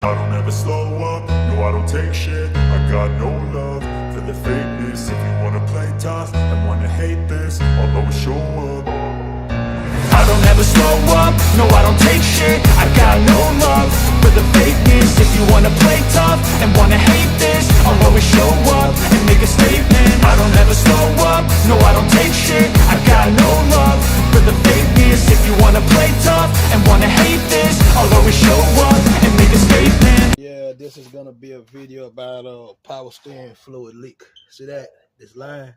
I don't ever slow up, no I don't take shit. I got no love for the fakeness. If you wanna play tough and wanna hate this, I'll always show up. I don't ever slow up, no I don't take shit. I got no love for the fakeness. If you wanna play tough and wanna hate this, I'll always show up and make a statement. I don't ever slow up, no I don't take shit. I got no love for the fakeness. If you wanna play tough and wanna hate this, I'll always show up and make a statement. Yeah, this is gonna be a video about power steering fluid leak. See that? This line,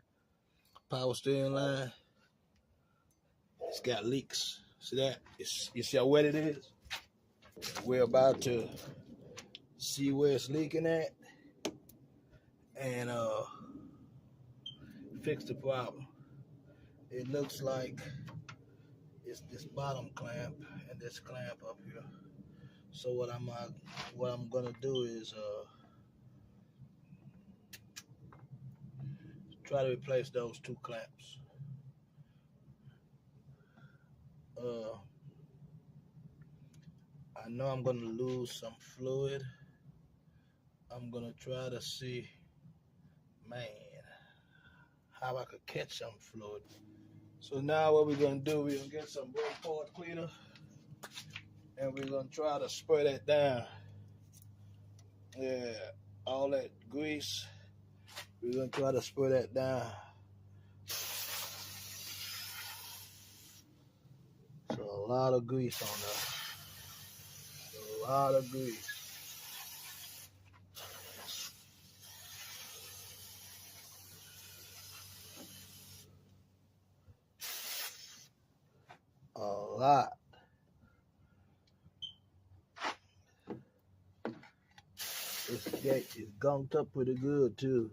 power steering line, it's got leaks. See that? You see how wet it is? We're about to see where it's leaking at and fix the problem. It looks like it's this bottom clamp and this clamp up here. So what I'm gonna do is try to replace those two clamps. I know I'm gonna lose some fluid. I'm gonna try to see, man, how I could catch some fluid. So now what we're gonna do, we're gonna get some brake port cleaner and we're gonna try to spray that down. Yeah, all that grease, we're gonna try to spray that down. So a lot of grease on there. A lot of grease. A lot. This gate is gunked up pretty good too.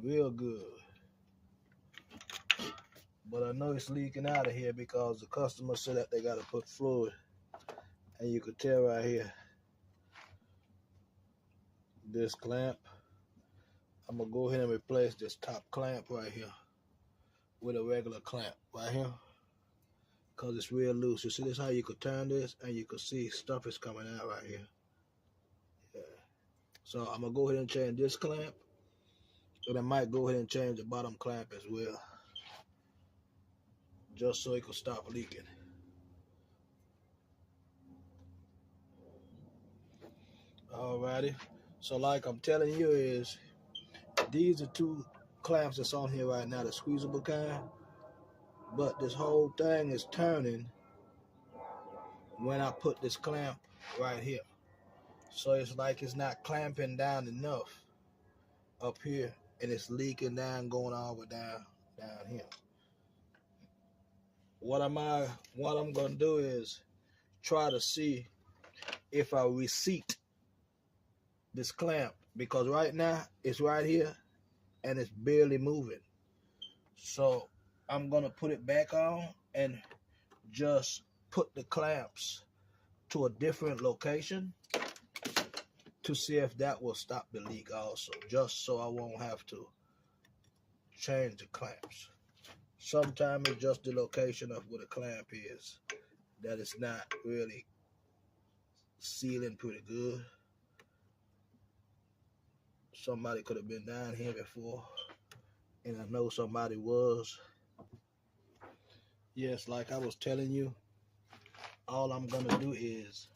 Real good. But I know it's leaking out of here because the customer said that they gotta put fluid. And you could tell right here. This clamp. I'm gonna go ahead and replace this top clamp right here with a regular clamp right here. Cause it's real loose. You see this how you could turn this and you could see stuff is coming out right here. Yeah. So I'm gonna go ahead and change this clamp. And I might go ahead and change the bottom clamp as well. Just so it could stop leaking. Alrighty. So like I'm telling you is, these are two clamps that's on here right now, the squeezable kind. But this whole thing is turning when I put this clamp right here. So it's like it's not clamping down enough up here, and it's leaking down, going all the way down here. What I'm gonna do is try to see if I reseat this clamp, because right now it's right here and it's barely moving. So I'm gonna put it back on and just put the clamps to a different location to see if that will stop the leak also, just so I won't have to change the clamps. Sometimes it's just the location of where the clamp is that it's not really sealing pretty good. Somebody could have been down here before, and I know somebody was. Yes, like I was telling you, all I'm gonna do is,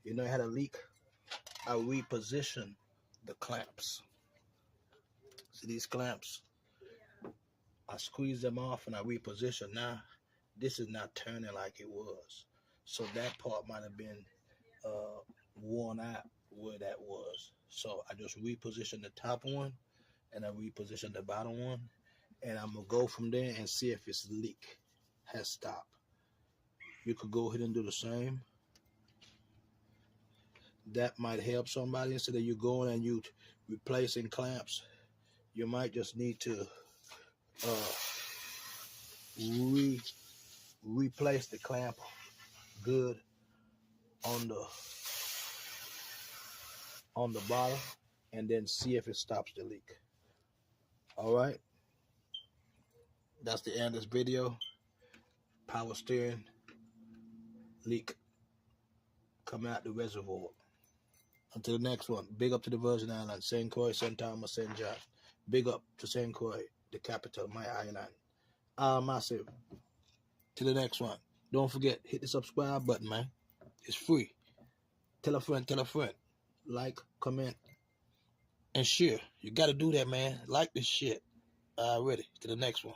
you know, I had a leak, I reposition the clamps. See these clamps? I squeeze them off and I reposition. Now, this is not turning like it was. So that part might have been worn out where that was. So I just reposition the top one and I reposition the bottom one. And I'm going to go from there and see if its leak has stopped. You could go ahead and do the same. That might help somebody. Instead of you going and you replacing clamps, you might just need to replace the clamp good on the bottom, and then see if it stops the leak. All right, that's the end of this video. Power steering leak come out the reservoir. Until the next one, big up to the Virgin Islands, St. Croix, St. Thomas, St. John. Big up to St. Croix, the capital, my island. Massive. To the next one. Don't forget, hit the subscribe button, man. It's free. Tell a friend, like, comment, and share. You got to do that, man. Like this shit. Already. To the next one.